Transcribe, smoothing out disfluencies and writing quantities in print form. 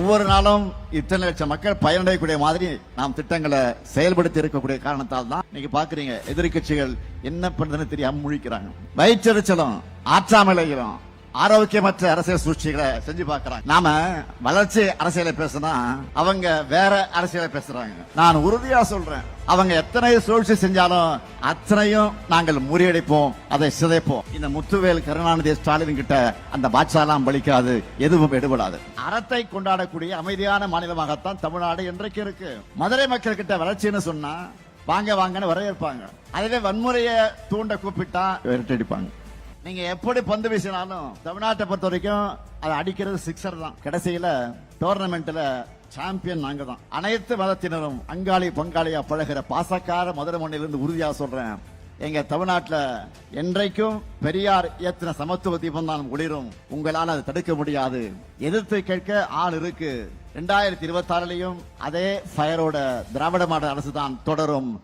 ஒவ்வொரு நாளும் இத்தனை லட்சம் மக்கள் பயனடையக்கூடிய மாதிரி நாம் திட்டங்களை செயல்படுத்தி இருக்கக்கூடிய காரணத்தால் தான் நீங்க பாக்குறீங்க எதிர்க்கட்சிகள் என்ன பண்றதுன்னு தெரியாம முழிக்கிறாங்க. வயிற்றெரிச்சலும் ஆற்றாமலையும் ஆரோக்கியமற்ற அரசியல் சூழ்ச்சிகளை செஞ்சு பார்க்கிறாங்க. நாம வளர்ச்சி அரசியலை பேசினா அவங்க வேற அரசியலை பேசுறாங்க. நான் உறுதியா சொல்றேன், அவங்க எத்தனை சூழ்ச்சி செஞ்சாலும் அத்தனையும் நாங்கள் முறியடிப்போம், அதை சிதைப்போம். இந்த முத்துவேல் கருணாநிதி ஸ்டாலின் கிட்ட அந்த பாட்சாலாம் பலிக்காது, எதுவும் எடுபடாது. அறத்தை கொண்டாடக்கூடிய அமைதியான மாநிலமாகத்தான் தமிழ்நாடு இன்றைக்கு இருக்கு. மதுரை மக்கள் கிட்ட வளர்ச்சின்னு சொன்னா வாங்க வாங்கன்னு வரவேற்பாங்க. அதுவே வன்முறையை தூண்ட கூப்பிட்டா விரட்டடிப்பாங்க. நீங்க எப்படி பந்து வீசினாலும் தமிழ்நாட்டை பொறுத்த வரைக்கும் அதை அடிக்கிறது சிக்ஸர் தான். கடைசியில டோர்னமெண்ட்ல சாம்பியன் நாங்க தான். அனைத்து மதத்தினரும் அங்காளி பங்காளியா பழகிற பாசக்கார மதுரை மண்ணிலிருந்து உறுதியா சொல்றேன், எங்க தமிழ்நாட்டில் என்றைக்கும் பெரியார் ஏத்தின சமத்துவ தீபம் தான் ஒளிரும். உங்களால் அதை தடுக்க முடியாது. எதிர்த்து கேட்க ஆள் இருக்கு. 2026 அதே ஃபயரோட திராவிட மாடல் அரசு தான் தொடரும்.